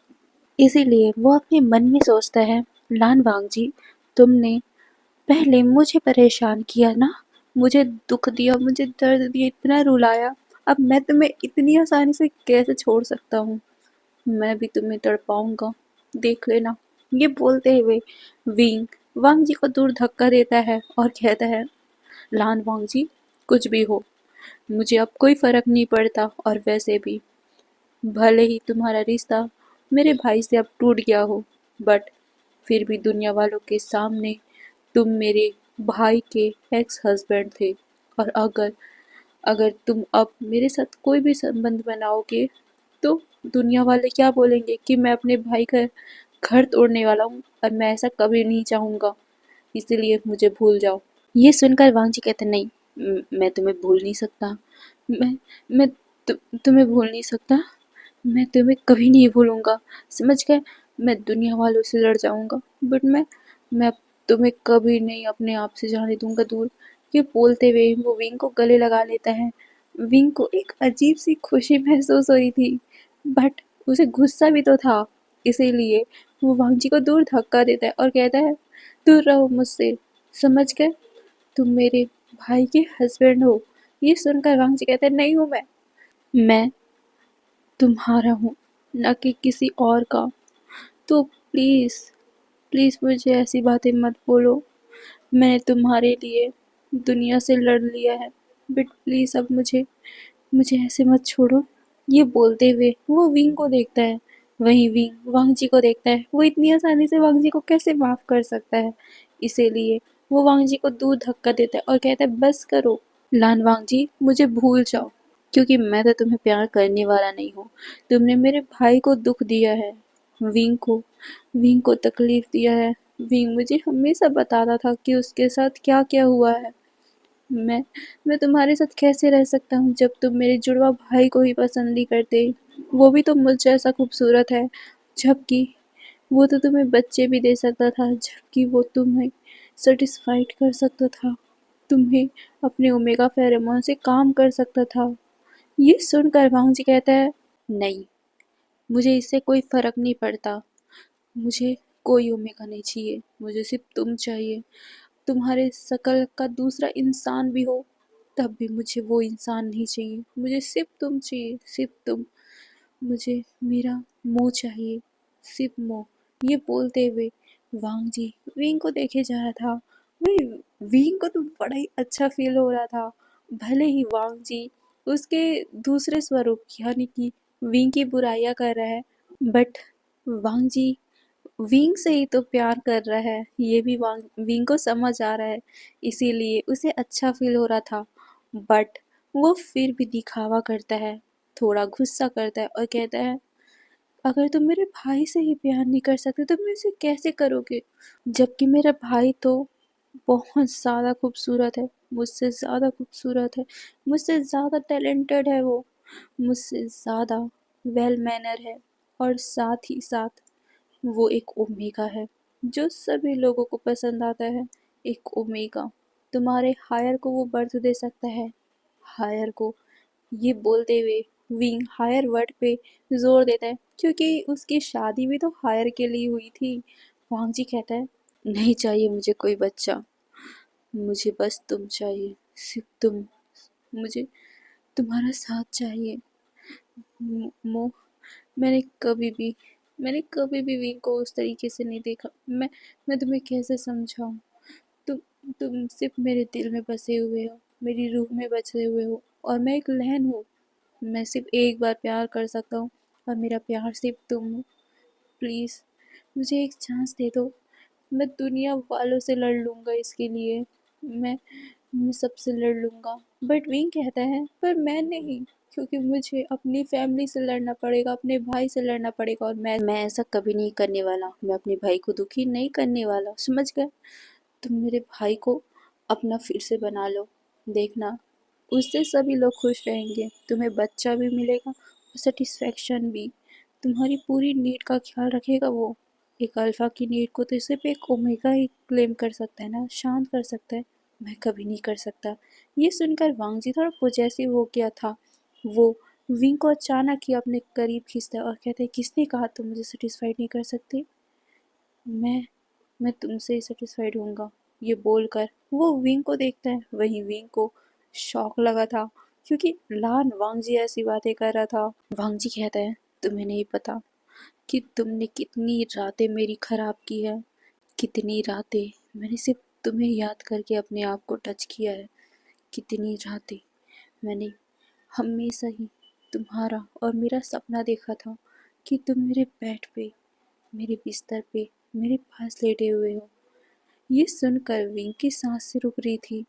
Speaker 2: इसीलिए वो अपने मन में सोचता है, लान वांग जी, तुमने पहले मुझे परेशान किया ना, मुझे दुख दिया, मुझे दर्द दिया, इतना रुलाया, अब मैं तुम्हें इतनी आसानी से कैसे छोड़ सकता हूँ? मैं भी तुम्हें तड़पाऊंगा, देख लेना। ये बोलते हुए विंग वांग जी को दूर धक्का देता है और कहता है, लान वांग जी, कुछ भी हो, मुझे अब कोई फर्क नहीं पड़ता, और वैसे भी भले ही तुम्हारा रिश्ता मेरे भाई से अब टूट गया हो, बट फिर भी दुनिया वालों के सामने तुम मेरे भाई के एक्स हस्बैंड थे, और अगर अगर तुम अब मेरे साथ कोई भी संबंध बनाओगे तो दुनिया वाले क्या बोलेंगे कि मैं अपने भाई का घर तोड़ने वाला हूँ, और मैं ऐसा कभी नहीं चाहूँगा, इसलिए मुझे भूल जाओ। ये सुनकर वांग जी कहते, नहीं, मैं तुम्हें भूल नहीं सकता, मैं तुम्हें भूल नहीं सकता, मैं तुम्हें कभी नहीं भूलूंगा, समझ गए? मैं दुनिया वालों से लड़ जाऊंगा, बट मैं तुम्हें कभी नहीं अपने आप से जाने दूंगा दूर। ये बोलते हुए वो विंग को गले लगा लेता है। विंग को एक अजीब सी खुशी महसूस हो रही थी, बट उसे गुस्सा भी तो था, इसीलिए वो वांग जी को दूर धक्का देता है और कहता है, दूर रहो मुझसे, समझ गए? तुम मेरे भाई के हस्बैंड हो। ये सुनकर वांग जी कहते हैं, नहीं हूँ मैं तुम्हारा हूँ, ना कि किसी और का। तो प्लीज़, प्लीज़ मुझे ऐसी बातें मत बोलो। मैंने तुम्हारे लिए दुनिया से लड़ लिया है, बट प्लीज़ अब मुझे मुझे ऐसे मत छोड़ो। ये बोलते हुए वो विंग को देखता है, वहीं विंग वांग जी को देखता है। वो इतनी आसानी से वांग जी को कैसे माफ़ कर सकता है? इसीलिए वो वांग जी को दूर धक्का देता है और कहता है, बस करो लान वांग जी, मुझे भूल जाओ, क्योंकि मैं तो तुम्हें प्यार करने वाला नहीं हूँ। तुमने मेरे भाई को दुख दिया है, विंग को विंग को तकलीफ दिया है। विंग मुझे हमेशा बताता था कि उसके साथ क्या क्या हुआ है। मैं मैं तुम्हारे साथ कैसे रह सकता हूँ जब तुम मेरे जुड़वा भाई को ही पसंद नहीं करते, वो भी तो मुझ जैसा खूबसूरत है, जबकि वो तो तुम्हें बच्चे भी दे सकता था, जबकि वो तुम्हें सेटिस्फाइड कर सकता था, तुम्हें अपने ओमेगा फेरेमोन से काम कर सकता था। ये सुनकर वांग जी कहता है, नहीं, मुझे इससे कोई फर्क नहीं पड़ता, मुझे कोई ओमेगा नहीं चाहिए, मुझे सिर्फ तुम चाहिए। तुम्हारे शकल का दूसरा इंसान भी हो तब भी मुझे वो इंसान नहीं चाहिए, मुझे सिर्फ तुम चाहिए, सिर्फ तुम। मुझे मेरा मोह चाहिए, सिर्फ मोह। ये बोलते हुए वांग जी विंग को देखे जा रहा था। वही विंग को तो बड़ा ही अच्छा फील हो रहा था, भले ही वांग जी उसके दूसरे स्वरूप यानी कि विंग की बुराइयां कर रहा है, बट वांग जी विंग से ही तो प्यार कर रहा है, ये भी वांग विंग को समझ आ रहा है, इसीलिए उसे अच्छा फील हो रहा था। बट वो फिर भी दिखावा करता है, थोड़ा गुस्सा करता है और कहता है, अगर तुम मेरे भाई से ही प्यार नहीं कर सकते तो मेरे से कैसे करोगे, जबकि मेरा भाई तो बहुत ज़्यादा खूबसूरत है, मुझसे ज़्यादा खूबसूरत है, मुझसे ज़्यादा टैलेंटेड है वो, मुझसे ज़्यादा वेल मैनर है और साथ ही साथ वो एक ओमेगा है जो सभी लोगों को पसंद आता है। एक ओमेगा तुम्हारे हायर को वो बर्थ दे सकता है, हायर को। ये बोलते हुए विंग हायर वर्ड पे जोर देता है क्योंकि उसकी शादी भी तो हायर के लिए हुई थी। वांग जी कहता है, नहीं चाहिए मुझे कोई बच्चा, मुझे बस तुम चाहिए, सिर्फ तुम। मुझे तुम्हारा साथ चाहिए। मो मैंने कभी भी मैंने कभी भी विंग को उस तरीके से नहीं देखा। मैं तुम्हें कैसे समझाऊं। तुम तुम सिर्फ मेरे दिल में बसे हुए हो, मेरी रूह में बसे हुए हो और मैं एक लहन हूँ। मैं सिर्फ एक बार प्यार कर सकता हूँ और मेरा प्यार सिर्फ तुम हो। प्लीज़ मुझे एक चांस दे दो। मैं दुनिया वालों से लड़ लूँगा इसके लिए। मैं सबसे लड़ लूँगा। बट विंग कहता है, पर मैं नहीं, क्योंकि मुझे अपनी फैमिली से लड़ना पड़ेगा, अपने भाई से लड़ना पड़ेगा और मैं ऐसा कभी नहीं करने वाला। मैं अपने भाई को दुखी नहीं करने वाला, समझ गए? तुम मेरे भाई को अपना फिर से बना लो। देखना, उससे सभी लोग खुश रहेंगे, तुम्हें बच्चा भी मिलेगा और सेटिस्फेक्शन भी। तुम्हारी पूरी नीड का ख्याल रखेगा वो। एक अल्फा की नीड को तो सिर्फ एक ओमेगा ही क्लेम कर सकता है ना, शांत कर सकता है। मैं कभी नहीं कर सकता। ये सुनकर वांग जी थोड़ा पॉजेसिव हो गया था। वो विंग को अचानक ही अपने करीब खींचता है और कहते हैं, किसने कहा तुम मुझे सेटिस्फाइड नहीं कर सकते? मैं मैं तुमसे ही सेटिस्फाइड होऊंगा। ये बोलकर वो विंग को देखता है। वहीं विंग को शॉक लगा था क्योंकि लान वांग जी ऐसी बातें कर रहा था। वांग जी कहता है, तुम्हें नहीं पता कि तुमने कितनी रातें मेरी खराब की है। कितनी रातें मैंने सिर्फ तुम्हें याद करके अपने आप को टच किया है। कितनी रातें मैंने हमेशा ही तुम्हारा और मेरा सपना देखा था कि तुम मेरे बेड पे, मेरे बिस्तर पे मेरे पास लेटे हुए हो। ये सुनकर विंग की सांसें रुक रही थी।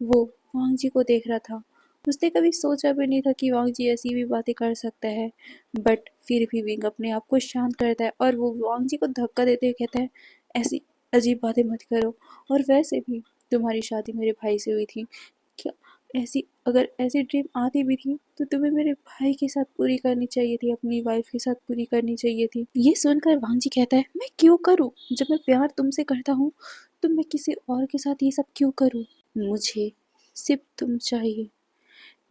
Speaker 2: वो वांग जी को देख रहा था। उसने कभी सोचा भी नहीं था कि वांग जी ऐसी भी बातें कर सकता है। बट फिर भी विंग अपने आप को शांत करता है और वो वांग जी को धक्का देते हुए कहता है, ऐसी अजीब बातें मत करो। और वैसे भी तुम्हारी शादी मेरे भाई से हुई थी। क्या अगर ऐसी ड्रीम आती भी थी तो तुम्हें मेरे भाई के साथ पूरी करनी चाहिए थी, अपनी वाइफ के साथ पूरी करनी चाहिए थी। ये सुनकर वांग जी कहता है, मैं क्यों करूँ? जब मैं प्यार तुमसे करता हूँ तो मैं किसी और के साथ ये सब क्यों करूँ? मुझे सिर्फ तुम चाहिए।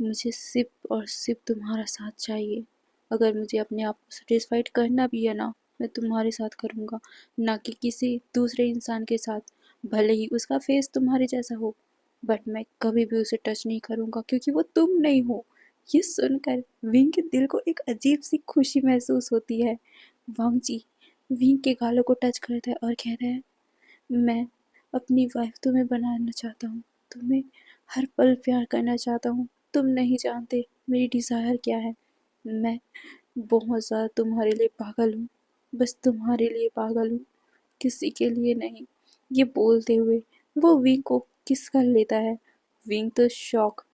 Speaker 2: मुझे सिर्फ और सिर्फ तुम्हारा साथ चाहिए। अगर मुझे अपने आप को सेटिस्फाइड करना भी है ना, मैं तुम्हारे साथ करूँगा, ना कि किसी दूसरे इंसान के साथ। भले ही उसका फेस तुम्हारे जैसा हो, बट मैं कभी भी उसे टच नहीं करूँगा क्योंकि वो तुम नहीं हो। ये सुनकर विंग के दिल को एक अजीब सी खुशी महसूस होती है। वांग जी विंग के गालों को टच करता है और कहता है, मैं अपनी वाइफ तुम्हें बनाना चाहता हूँ। तुम्हें हर पल प्यार करना चाहता हूँ। तुम नहीं जानते मेरी डिज़ायर क्या है। मैं बहुत ज़्यादा तुम्हारे लिए पागल हूँ। बस तुम्हारे लिए पागल हूँ, किसी के लिए नहीं। ये बोलते हुए वो विंग को किस कर लेता है। विंग तो शॉक